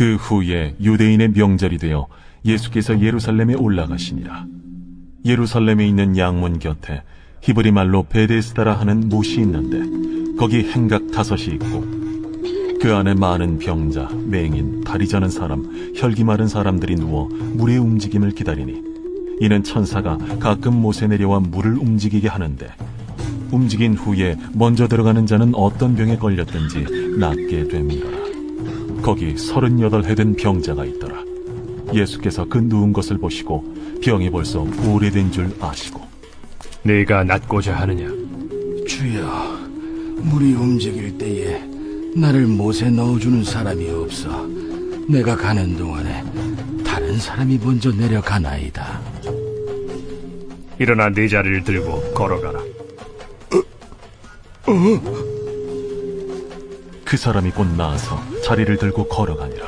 그 후에 유대인의 명절이 되어 예수께서 예루살렘에 올라가시니라. 예루살렘에 있는 양문 곁에 히브리 말로 베데스다라 하는 못이 있는데 거기 행각 5이 있고 그 안에 많은 병자, 맹인, 다리 저는 사람, 혈기 마른 사람들이 누워 물의 움직임을 기다리니 이는 천사가 가끔 못에 내려와 물을 움직이게 하는데 움직인 후에 먼저 들어가는 자는 어떤 병에 걸렸든지 낫게 됨이라. 거기 38해 된 병자가 있더라. 예수께서 그 누운 것을 보시고 병이 벌써 오래된 줄 아시고 네가 낫고자 하느냐? 주여, 물이 움직일 때에 나를 못에 넣어주는 사람이 없어 내가 가는 동안에 다른 사람이 먼저 내려가나이다. 일어나 네 자리를 들고 걸어가라. 그 사람이 곧 나아서 자리를 들고 걸어가니라.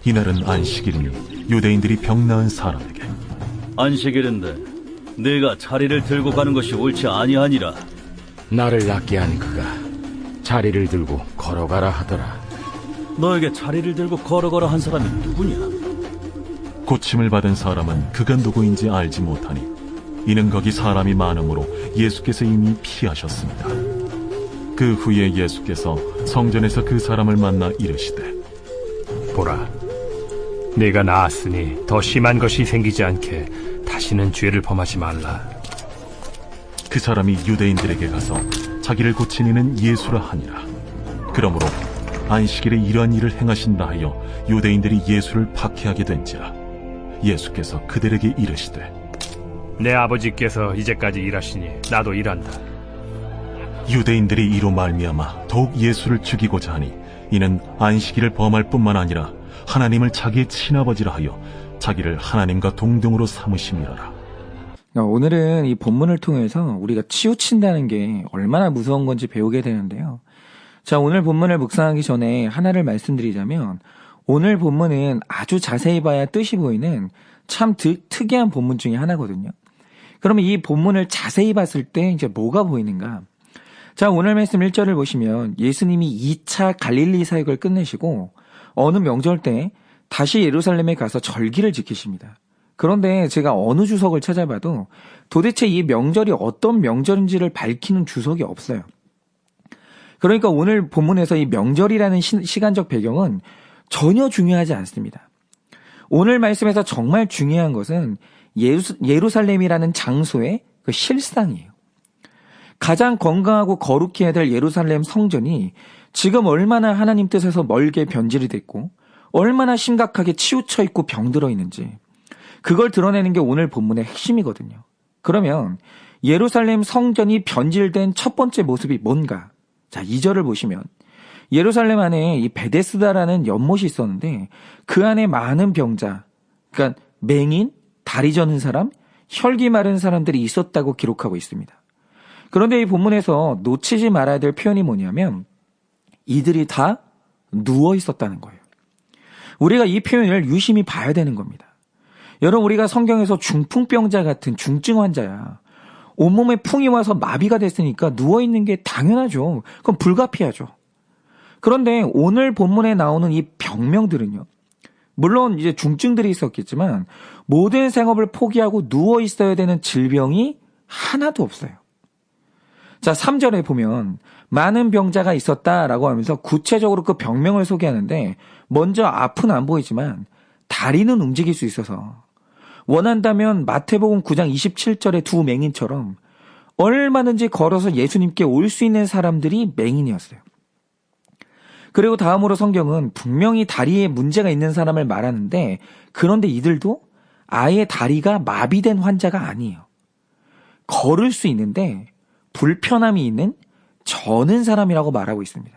이날은 안식일이니 유대인들이 병 나은 사람에게 안식일인데 네가 자리를 들고 가는 것이 옳지 아니하니라. 나를 낫게 한 그가 자리를 들고 걸어가라 하더라. 너에게 자리를 들고 걸어가라 한 사람이 누구냐? 고침을 받은 사람은 그가 누구인지 알지 못하니 이는 거기 사람이 많음으로 예수께서 이미 피하셨습니다. 그 후에 예수께서 성전에서 그 사람을 만나 이르시되 보라, 네가 나았으니 더 심한 것이 생기지 않게 다시는 죄를 범하지 말라. 그 사람이 유대인들에게 가서 자기를 고친 이는 예수라 하니라. 그러므로 안식일에 이러한 일을 행하신다 하여 유대인들이 예수를 박해하게 된지라. 예수께서 그들에게 이르시되 내 아버지께서 이제까지 일하시니 나도 일한다. 유대인들이 이로 말미암아 더욱 예수를 죽이고자 하니 이는 안식일을 범할 뿐만 아니라 하나님을 자기의 친아버지라 하여 자기를 하나님과 동등으로 삼으심이라. 오늘은 이 본문을 통해서 우리가 치우친다는 게 얼마나 무서운 건지 배우게 되는데요. 자, 오늘 본문을 묵상하기 전에 하나를 말씀드리자면 오늘 본문은 아주 자세히 봐야 뜻이 보이는 참 특이한 본문 중에 하나거든요. 그러면 이 본문을 자세히 봤을 때 이제 뭐가 보이는가? 자, 오늘 말씀 1절을 보시면 예수님이 2차 갈릴리 사역을 끝내시고 어느 명절 때 다시 예루살렘에 가서 절기를 지키십니다. 그런데 제가 어느 주석을 찾아봐도 도대체 이 명절이 어떤 명절인지를 밝히는 주석이 없어요. 그러니까 오늘 본문에서 이 명절이라는 시간적 배경은 전혀 중요하지 않습니다. 오늘 말씀에서 정말 중요한 것은 예루살렘이라는 장소의 그 실상이에요. 가장 건강하고 거룩해야 될 예루살렘 성전이 지금 얼마나 하나님 뜻에서 멀게 변질이 됐고 얼마나 심각하게 치우쳐 있고 병들어 있는지 그걸 드러내는 게 오늘 본문의 핵심이거든요. 그러면 예루살렘 성전이 변질된 첫 번째 모습이 뭔가? 자, 2절을 보시면 예루살렘 안에 이 베데스다라는 연못이 있었는데 그 안에 많은 병자, 그러니까 맹인, 다리 저는 사람, 혈기 마른 사람들이 있었다고 기록하고 있습니다. 그런데 이 본문에서 놓치지 말아야 될 표현이 뭐냐면 이들이 다 누워 있었다는 거예요. 우리가 이 표현을 유심히 봐야 되는 겁니다. 여러분, 우리가 성경에서 중풍병자 같은 중증 환자야. 온몸에 풍이 와서 마비가 됐으니까 누워있는 게 당연하죠. 그건 불가피하죠. 그런데 오늘 본문에 나오는 이 병명들은요. 물론 이제 중증들이 있었겠지만 모든 생업을 포기하고 누워 있어야 되는 질병이 하나도 없어요. 자, 3절에 보면 많은 병자가 있었다라고 하면서 구체적으로 그 병명을 소개하는데 먼저 앞은 안 보이지만 다리는 움직일 수 있어서 원한다면 마태복음 9장 27절의 두 맹인처럼 얼마든지 걸어서 예수님께 올 수 있는 사람들이 맹인이었어요. 그리고 다음으로 성경은 분명히 다리에 문제가 있는 사람을 말하는데 그런데 이들도 아예 다리가 마비된 환자가 아니에요. 걸을 수 있는데 불편함이 있는 저는 사람이라고 말하고 있습니다.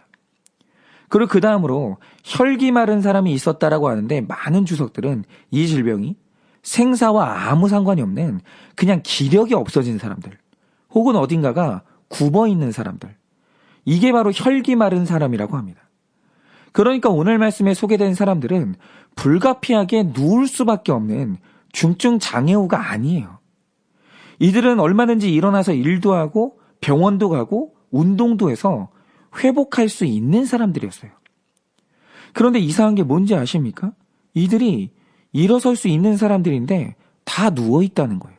그리고 그 다음으로 혈기 마른 사람이 있었다라고 하는데 많은 주석들은 이 질병이 생사와 아무 상관이 없는 그냥 기력이 없어진 사람들 혹은 어딘가가 굽어 있는 사람들, 이게 바로 혈기 마른 사람이라고 합니다. 그러니까 오늘 말씀에 소개된 사람들은 불가피하게 누울 수밖에 없는 중증 장애우가 아니에요. 이들은 얼마든지 일어나서 일도 하고 병원도 가고 운동도 해서 회복할 수 있는 사람들이었어요. 그런데 이상한 게 뭔지 아십니까? 이들이 일어설 수 있는 사람들인데 다 누워 있다는 거예요.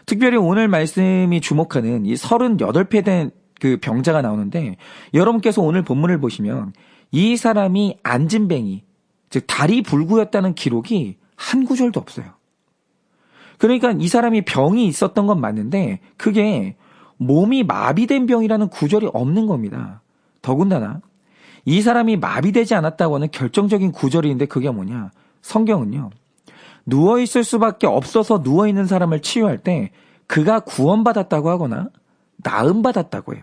특별히 오늘 말씀이 주목하는 이 38배 된 그 병자가 나오는데, 여러분께서 오늘 본문을 보시면 이 사람이 안진뱅이, 즉 다리 불구였다는 기록이 한 구절도 없어요. 그러니까 이 사람이 병이 있었던 건 맞는데 그게 몸이 마비된 병이라는 구절이 없는 겁니다. 더군다나 이 사람이 마비되지 않았다고 하는 결정적인 구절인데 그게 뭐냐? 성경은요, 누워있을 수밖에 없어서 누워있는 사람을 치유할 때 그가 구원받았다고 하거나 나음받았다고 해요.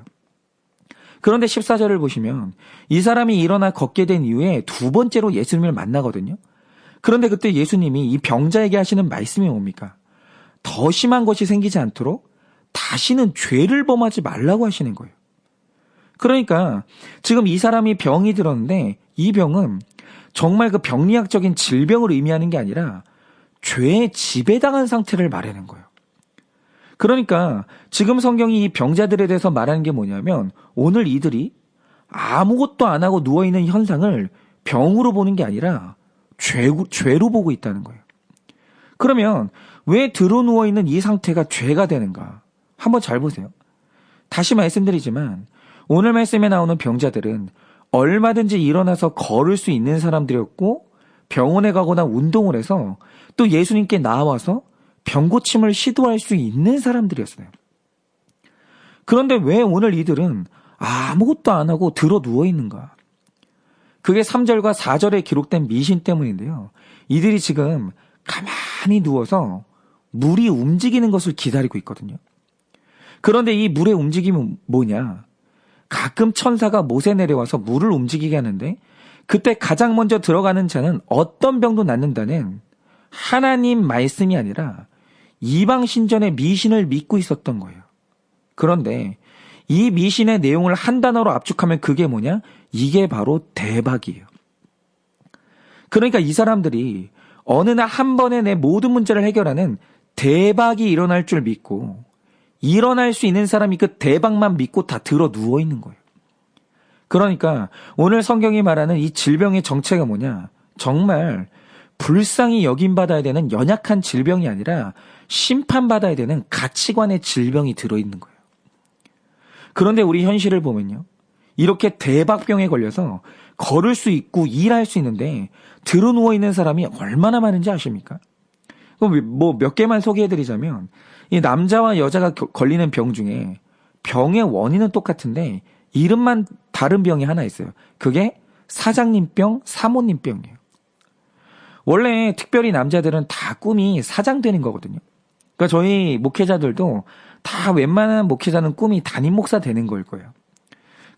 그런데 14절을 보시면 이 사람이 일어나 걷게 된 이후에 두 번째로 예수님을 만나거든요. 그런데 그때 예수님이 이 병자에게 하시는 말씀이 뭡니까? 더 심한 것이 생기지 않도록 다시는 죄를 범하지 말라고 하시는 거예요. 그러니까 지금 이 사람이 병이 들었는데 이 병은 정말 그 병리학적인 질병을 의미하는 게 아니라 죄에 지배당한 상태를 말하는 거예요. 그러니까 지금 성경이 이 병자들에 대해서 말하는 게 뭐냐면 오늘 이들이 아무것도 안 하고 누워있는 현상을 병으로 보는 게 아니라 죄로 보고 있다는 거예요. 그러면 왜 들어 누워있는 이 상태가 죄가 되는가? 한번 잘 보세요. 다시 말씀드리지만 오늘 말씀에 나오는 병자들은 얼마든지 일어나서 걸을 수 있는 사람들이었고 병원에 가거나 운동을 해서 또 예수님께 나와서 병 고침을 시도할 수 있는 사람들이었어요. 그런데 왜 오늘 이들은 아무것도 안 하고 들어 누워 있는가? 그게 3절과 4절에 기록된 미신 때문인데요. 이들이 지금 가만히 누워서 물이 움직이는 것을 기다리고 있거든요. 그런데 이 물의 움직임은 뭐냐? 가끔 천사가 못에 내려와서 물을 움직이게 하는데 그때 가장 먼저 들어가는 자는 어떤 병도 낫는다는 하나님 말씀이 아니라 이방 신전의 미신을 믿고 있었던 거예요. 그런데 이 미신의 내용을 한 단어로 압축하면 그게 뭐냐? 이게 바로 대박이에요. 그러니까 이 사람들이 어느 날 한 번에 내 모든 문제를 해결하는 대박이 일어날 줄 믿고 일어날 수 있는 사람이 그 대박만 믿고 다 들어 누워 있는 거예요. 그러니까 오늘 성경이 말하는 이 질병의 정체가 뭐냐? 정말 불쌍히 여김받아야 되는 연약한 질병이 아니라 심판받아야 되는 가치관의 질병이 들어있는 거예요. 그런데 우리 현실을 보면요, 이렇게 대박병에 걸려서 걸을 수 있고 일할 수 있는데 들어 누워있는 사람이 얼마나 많은지 아십니까? 뭐 몇 개만 소개해드리자면 이 남자와 여자가 걸리는 병 중에 병의 원인은 똑같은데 이름만 다른 병이 하나 있어요. 그게 사장님병, 사모님병이에요. 원래 특별히 남자들은 다 꿈이 사장 되는 거거든요. 그러니까 저희 목회자들도 다 웬만한 목회자는 꿈이 담임 목사 되는 걸 거예요.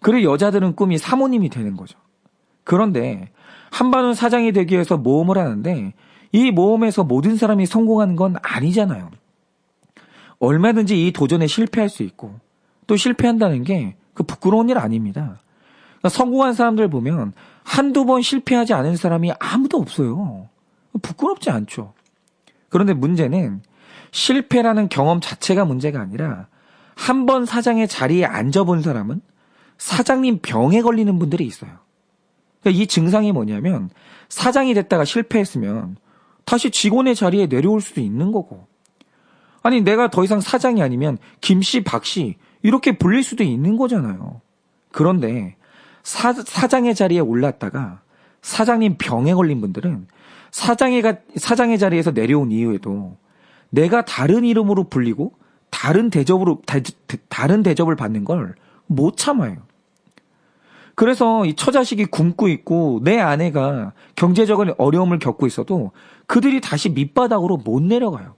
그리고 여자들은 꿈이 사모님이 되는 거죠. 그런데 한반은 사장이 되기 위해서 모험을 하는데 이 모험에서 모든 사람이 성공하는 건 아니잖아요. 얼마든지 이 도전에 실패할 수 있고 또 실패한다는 게 그 부끄러운 일 아닙니다. 그러니까 성공한 사람들 보면 한두 번 실패하지 않은 사람이 아무도 없어요. 부끄럽지 않죠. 그런데 문제는 실패라는 경험 자체가 문제가 아니라 한 번 사장의 자리에 앉아본 사람은 사장님 병에 걸리는 분들이 있어요. 그러니까 이 증상이 뭐냐면 사장이 됐다가 실패했으면 다시 직원의 자리에 내려올 수도 있는 거고, 아니 내가 더 이상 사장이 아니면 김씨, 박씨 이렇게 불릴 수도 있는 거잖아요. 그런데 사장의 자리에 올랐다가 사장님 병에 걸린 분들은 사장의 자리에서 내려온 이후에도 내가 다른 이름으로 불리고 다른 대접을 받는 걸 못 참아요. 그래서 이 처자식이 굶고 있고 내 아내가 경제적인 어려움을 겪고 있어도 그들이 다시 밑바닥으로 못 내려가요.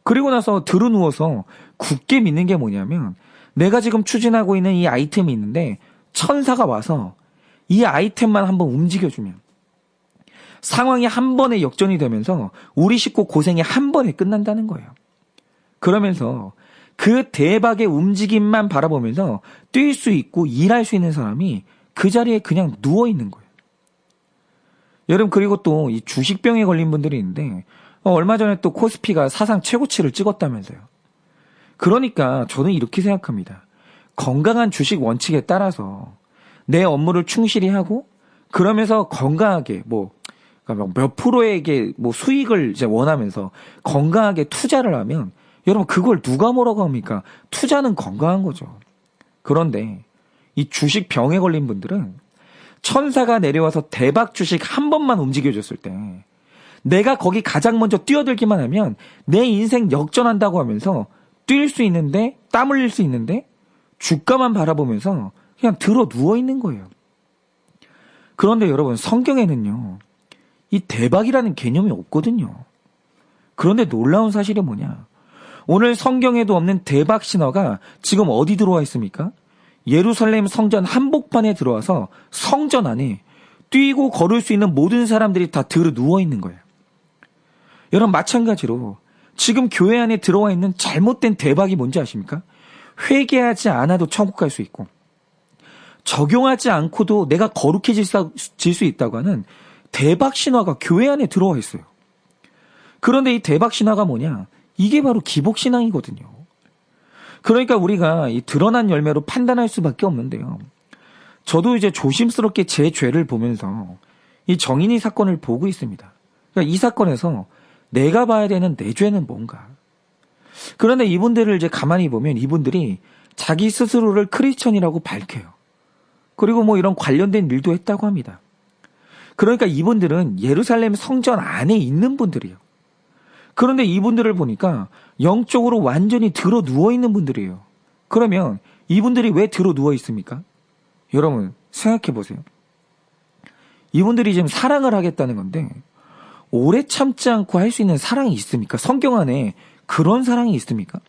그리고 나서 들어 누워서 굳게 믿는 게 뭐냐면 내가 지금 추진하고 있는 이 아이템이 있는데 천사가 와서 이 아이템만 한번 움직여주면 상황이 한 번에 역전이 되면서 우리 식구 고생이 한 번에 끝난다는 거예요. 그러면서 그 대박의 움직임만 바라보면서 뛸 수 있고 일할 수 있는 사람이 그 자리에 그냥 누워 있는 거예요. 여러분, 그리고 또 이 주식병에 걸린 분들이 있는데 얼마 전에 또 코스피가 사상 최고치를 찍었다면서요. 그러니까 저는 이렇게 생각합니다. 건강한 주식 원칙에 따라서 내 업무를 충실히 하고 그러면서 건강하게 그러니까 몇 프로의 수익을 이제 원하면서 건강하게 투자를 하면 여러분 그걸 누가 뭐라고 합니까? 투자는 건강한 거죠. 그런데 이 주식 병에 걸린 분들은 천사가 내려와서 대박 주식 한 번만 움직여줬을 때 내가 거기 가장 먼저 뛰어들기만 하면 내 인생 역전한다고 하면서 뛸 수 있는데 땀 흘릴 수 있는데 주가만 바라보면서 그냥 들어 누워 있는 거예요. 그런데 여러분 성경에는요. 이 대박이라는 개념이 없거든요. 그런데 놀라운 사실이 뭐냐. 오늘 성경에도 없는 대박 신화가 지금 어디 들어와 있습니까? 예루살렘 성전 한복판에 들어와서 성전 안에 뛰고 걸을 수 있는 모든 사람들이 다 들어 누워 있는 거예요. 여러분 마찬가지로 지금 교회 안에 들어와 있는 잘못된 대박이 뭔지 아십니까? 회개하지 않아도 천국 갈 수 있고 적용하지 않고도 내가 거룩해질 수 있다고 하는 대박 신화가 교회 안에 들어와 있어요. 그런데 이 대박 신화가 뭐냐? 이게 바로 기복 신앙이거든요. 그러니까 우리가 이 드러난 열매로 판단할 수밖에 없는데요. 저도 이제 조심스럽게 제 죄를 보면서 이 정인이 사건을 보고 있습니다. 그러니까 이 사건에서 내가 봐야 되는 내 죄는 뭔가. 그런데 이분들을 이제 가만히 보면 이분들이 자기 스스로를 크리스천이라고 밝혀요. 그리고 이런 관련된 일도 했다고 합니다. 그러니까 이분들은 예루살렘 성전 안에 있는 분들이에요. 그런데 이분들을 보니까 영적으로 완전히 들어 누워 있는 분들이에요. 그러면 이분들이 왜 들어 누워 있습니까? 여러분 생각해 보세요. 이분들이 지금 사랑을 하겠다는 건데 오래 참지 않고 할 수 있는 사랑이 있습니까? 성경 안에 그런 사랑이 있습니까?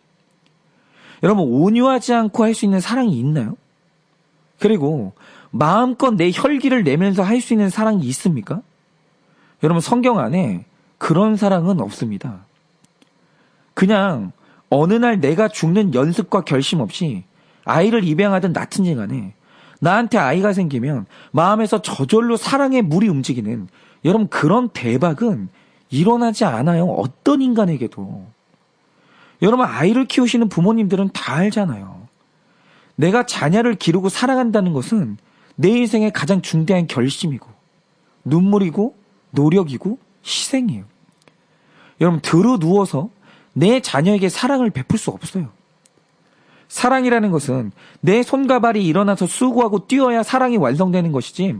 여러분 온유하지 않고 할 수 있는 사랑이 있나요? 그리고 마음껏 내 혈기를 내면서 할 수 있는 사랑이 있습니까? 여러분 성경 안에 그런 사랑은 없습니다. 그냥 어느 날 내가 죽는 연습과 결심 없이 아이를 입양하든 낳든지 간에 나한테 아이가 생기면 마음에서 저절로 사랑의 물이 움직이는 여러분 그런 대박은 일어나지 않아요. 어떤 인간에게도. 여러분 아이를 키우시는 부모님들은 다 알잖아요. 내가 자녀를 기르고 사랑한다는 것은 내 인생의 가장 중대한 결심이고 눈물이고 노력이고 희생이에요. 여러분 들어 누워서 내 자녀에게 사랑을 베풀 수 없어요. 사랑이라는 것은 내 손과 발이 일어나서 수고하고 뛰어야 사랑이 완성되는 것이지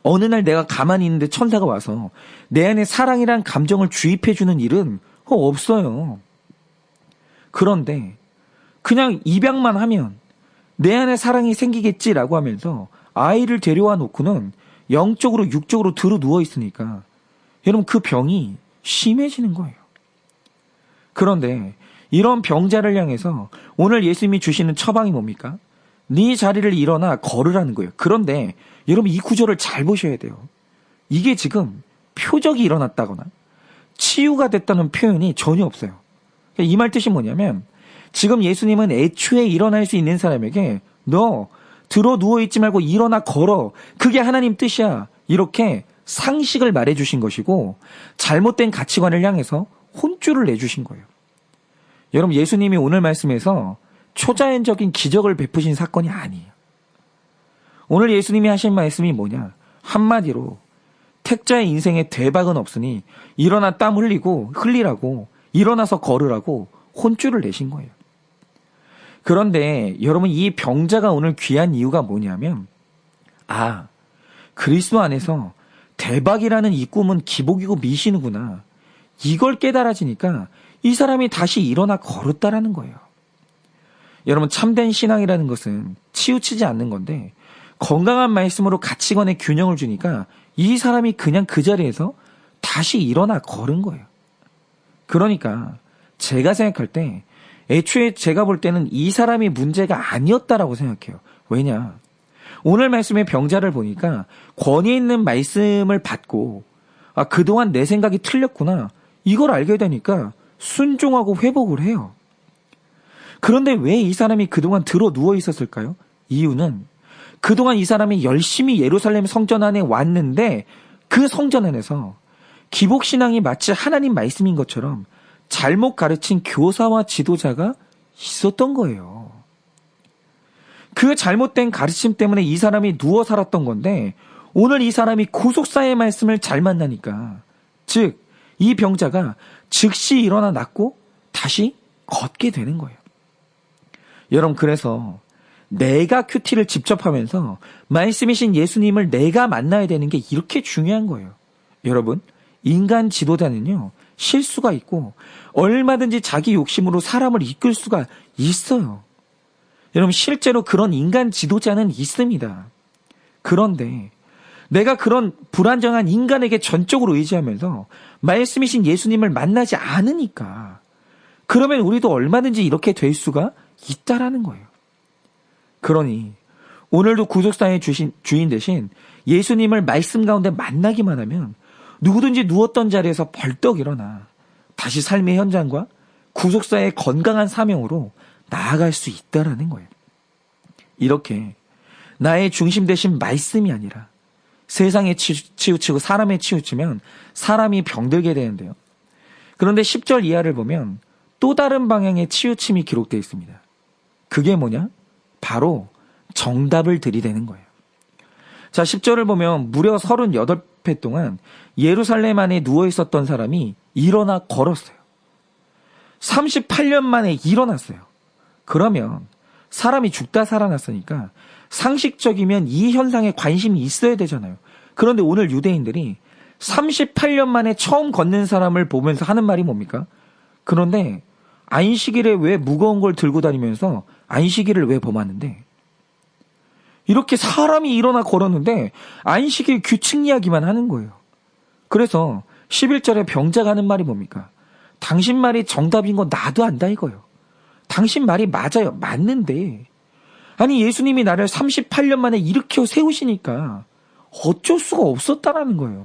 어느 날 내가 가만히 있는데 천사가 와서 내 안에 사랑이란 감정을 주입해주는 일은 없어요. 그런데 그냥 입양만 하면 내 안에 사랑이 생기겠지라고 하면서 아이를 데려와 놓고는 영적으로 육적으로 들어 누워 있으니까 여러분 그 병이 심해지는 거예요. 그런데 이런 병자를 향해서 오늘 예수님이 주시는 처방이 뭡니까? 네 자리를 일어나 걸으라는 거예요. 그런데 여러분 이 구절을 잘 보셔야 돼요. 이게 지금 표적이 일어났다거나 치유가 됐다는 표현이 전혀 없어요. 이 말 뜻이 뭐냐면 지금 예수님은 애초에 일어날 수 있는 사람에게 너 들어 누워있지 말고 일어나 걸어. 그게 하나님 뜻이야. 이렇게 상식을 말해주신 것이고 잘못된 가치관을 향해서 혼쭐을 내주신 거예요. 여러분 예수님이 오늘 말씀에서 초자연적인 기적을 베푸신 사건이 아니에요. 오늘 예수님이 하신 말씀이 뭐냐? 한마디로 택자의 인생에 대박은 없으니 일어나 땀 흘리라고 일어나서 걸으라고 혼쭐을 내신 거예요. 그런데 여러분 이 병자가 오늘 귀한 이유가 뭐냐면 그리스도 안에서 대박이라는 이 꿈은 기복이고 미신이구나. 이걸 깨달아지니까 이 사람이 다시 일어나 걸었다라는 거예요. 여러분 참된 신앙이라는 것은 치우치지 않는 건데 건강한 말씀으로 가치관의 균형을 주니까 이 사람이 그냥 그 자리에서 다시 일어나 걸은 거예요. 그러니까 제가 생각할 때 애초에 제가 볼 때는 이 사람이 문제가 아니었다라고 생각해요. 왜냐? 오늘 말씀의 병자를 보니까 권위 있는 말씀을 받고 그동안 내 생각이 틀렸구나. 이걸 알게 되니까 순종하고 회복을 해요. 그런데 왜 이 사람이 그동안 들어 누워 있었을까요? 이유는 그동안 이 사람이 열심히 예루살렘 성전 안에 왔는데 그 성전 안에서 기복신앙이 마치 하나님 말씀인 것처럼 잘못 가르친 교사와 지도자가 있었던 거예요. 그 잘못된 가르침 때문에 이 사람이 누워 살았던 건데 오늘 이 사람이 구속사의 말씀을 잘 만나니까, 즉 이 병자가 즉시 일어나 낫고 다시 걷게 되는 거예요. 여러분, 그래서 내가 큐티를 직접 하면서 말씀이신 예수님을 내가 만나야 되는 게 이렇게 중요한 거예요. 여러분, 인간 지도자는요, 실수가 있고 얼마든지 자기 욕심으로 사람을 이끌 수가 있어요. 여러분, 실제로 그런 인간 지도자는 있습니다. 그런데 내가 그런 불안정한 인간에게 전적으로 의지하면서 말씀이신 예수님을 만나지 않으니까, 그러면 우리도 얼마든지 이렇게 될 수가 있다라는 거예요. 그러니 오늘도 구속사의 주인 대신 예수님을 말씀 가운데 만나기만 하면 누구든지 누웠던 자리에서 벌떡 일어나 다시 삶의 현장과 구속사의 건강한 사명으로 나아갈 수 있다라는 거예요. 이렇게 나의 중심 대신 말씀이 아니라 세상에 치우치고 사람에 치우치면 사람이 병들게 되는데요. 그런데 10절 이하를 보면 또 다른 방향의 치우침이 기록되어 있습니다. 그게 뭐냐? 바로 정답을 들이대는 거예요. 자, 10절을 보면 무려 38회 동안 예루살렘 안에 누워 있었던 사람이 일어나 걸었어요. 38년 만에 일어났어요. 그러면 사람이 죽다 살아났으니까 상식적이면 이 현상에 관심이 있어야 되잖아요. 그런데 오늘 유대인들이 38년 만에 처음 걷는 사람을 보면서 하는 말이 뭡니까? 그런데 안식일에 왜 무거운 걸 들고 다니면서 안식일을 왜 범하는데? 이렇게 사람이 일어나 걸었는데 안식일 규칙 이야기만 하는 거예요. 그래서 11절에 병자가 하는 말이 뭡니까? 당신 말이 정답인 건 나도 안다 이거예요. 당신 말이 맞아요. 맞는데 아니 예수님이 나를 38년 만에 일으켜 세우시니까 어쩔 수가 없었다라는 거예요.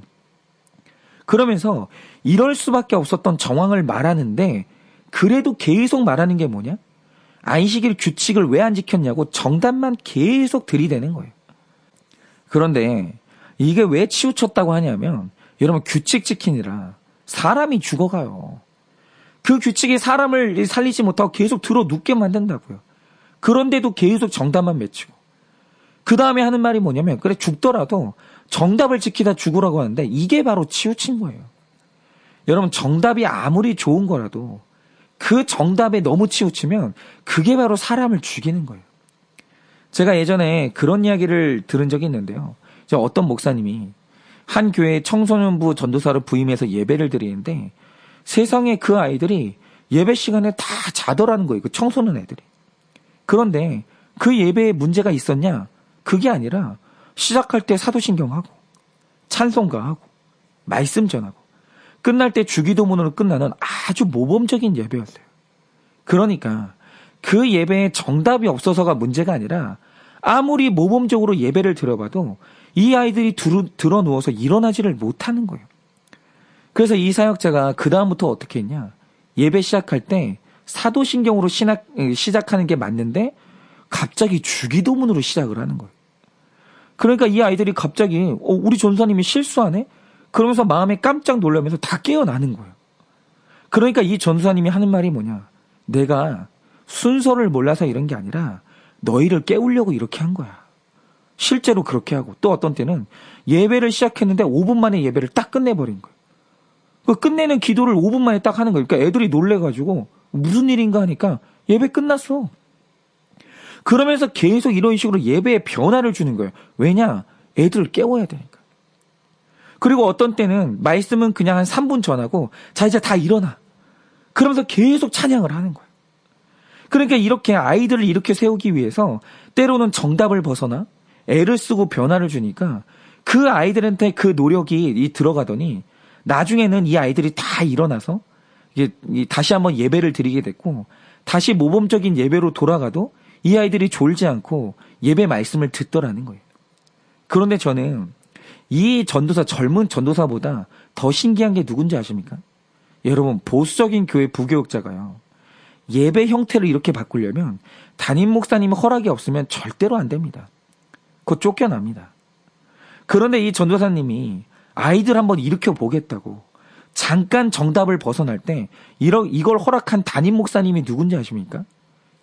그러면서 이럴 수밖에 없었던 정황을 말하는데 그래도 계속 말하는 게 뭐냐? 안식일 규칙을 왜 안 지켰냐고 정답만 계속 들이대는 거예요. 그런데 이게 왜 치우쳤다고 하냐면 여러분 규칙 지키느라 사람이 죽어가요. 그 규칙이 사람을 살리지 못하고 계속 들어 눕게 만든다고요. 그런데도 계속 정답만 맺히고 그 다음에 하는 말이 뭐냐면 그래 죽더라도 정답을 지키다 죽으라고 하는데 이게 바로 치우친 거예요. 여러분 정답이 아무리 좋은 거라도 그 정답에 너무 치우치면 그게 바로 사람을 죽이는 거예요. 제가 예전에 그런 이야기를 들은 적이 있는데요. 어떤 목사님이 한 교회 청소년부 전도사로 부임해서 예배를 드리는데 세상에 그 아이들이 예배 시간에 다 자더라는 거예요. 그 청소년 애들이. 그런데 그 예배에 문제가 있었냐? 그게 아니라 시작할 때 사도신경하고 찬송가하고 말씀 전하고 끝날 때 주기도문으로 끝나는 아주 모범적인 예배였어요. 그러니까 그 예배에 정답이 없어서가 문제가 아니라 아무리 모범적으로 예배를 드려봐도 이 아이들이 들어 누워서 일어나지를 못하는 거예요. 그래서 이 사역자가 그 다음부터 어떻게 했냐? 예배 시작할 때 사도신경으로 시작하는 게 맞는데 갑자기 주기도문으로 시작을 하는 거예요. 그러니까 이 아이들이 갑자기 우리 전사님이 실수하네? 그러면서 마음에 깜짝 놀라면서 다 깨어나는 거예요. 그러니까 이 전사님이 하는 말이 뭐냐? 내가 순서를 몰라서 이런 게 아니라 너희를 깨우려고 이렇게 한 거야. 실제로 그렇게 하고 또 어떤 때는 예배를 시작했는데 5분 만에 예배를 딱 끝내버린 거예요. 그 끝내는 기도를 5분 만에 딱 하는 거예요. 그러니까 애들이 놀래가지고 무슨 일인가 하니까 예배 끝났어. 그러면서 계속 이런 식으로 예배에 변화를 주는 거예요. 왜냐? 애들을 깨워야 되니까. 그리고 어떤 때는 말씀은 그냥 한 3분 전하고 자 이제 다 일어나. 그러면서 계속 찬양을 하는 거예요. 그러니까 이렇게 아이들을 이렇게 세우기 위해서 때로는 정답을 벗어나 애를 쓰고 변화를 주니까 그 아이들한테 그 노력이 들어가더니 나중에는 이 아이들이 다 일어나서 이제 다시 한번 예배를 드리게 됐고 다시 모범적인 예배로 돌아가도 이 아이들이 졸지 않고 예배 말씀을 듣더라는 거예요. 그런데 저는 이 전도사, 젊은 전도사보다 더 신기한 게 누군지 아십니까? 여러분, 보수적인 교회 부교육자가요. 예배 형태를 이렇게 바꾸려면 담임 목사님 허락이 없으면 절대로 안 됩니다. 그거 쫓겨납니다. 그런데 이 전도사님이 아이들 한번 일으켜 보겠다고 잠깐 정답을 벗어날 때 이걸 허락한 담임 목사님이 누군지 아십니까?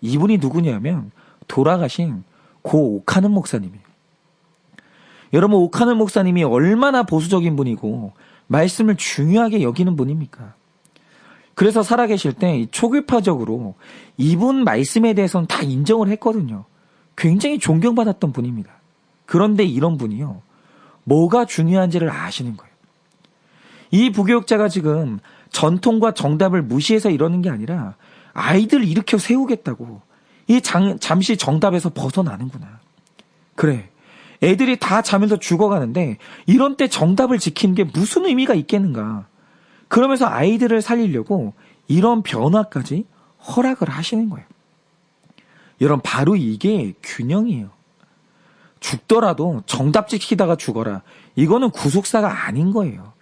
이분이 누구냐면 돌아가신 고 오카는 목사님이에요. 여러분, 오카는 목사님이 얼마나 보수적인 분이고 말씀을 중요하게 여기는 분입니까? 그래서 살아계실 때 초급파적으로 이분 말씀에 대해서는 다 인정을 했거든요. 굉장히 존경받았던 분입니다. 그런데 이런 분이요, 뭐가 중요한지를 아시는 거예요. 이 부교육자가 지금 전통과 정답을 무시해서 이러는 게 아니라 아이들 일으켜 세우겠다고 잠시 정답에서 벗어나는구나. 그래, 애들이 다 자면서 죽어가는데 이런 때 정답을 지키는 게 무슨 의미가 있겠는가. 그러면서 아이들을 살리려고 이런 변화까지 허락을 하시는 거예요. 여러분, 바로 이게 균형이에요. 죽더라도 정답 지키다가 죽어라. 이거는 구속사가 아닌 거예요.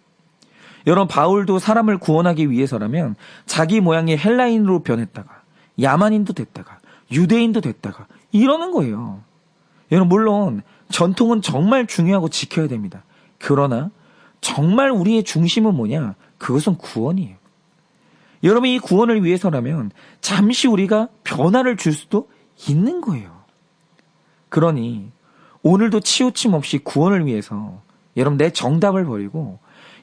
여러분, 바울도 사람을 구원하기 위해서라면 자기 모양의 헬라인으로 변했다가 야만인도 됐다가 유대인도 됐다가 이러는 거예요. 여러분, 물론 전통은 정말 중요하고 지켜야 됩니다. 그러나 정말 우리의 중심은 뭐냐? 그것은 구원이에요. 여러분, 이 구원을 위해서라면 잠시 우리가 변화를 줄 수도 있는 거예요. 그러니 오늘도 치우침 없이 구원을 위해서 여러분, 내 정답을 버리고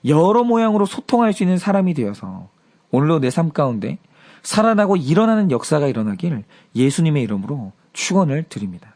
여러 모양으로 소통할 수 있는 사람이 되어서 오늘도 내 삶 가운데 살아나고 일어나는 역사가 일어나길 예수님의 이름으로 축원을 드립니다.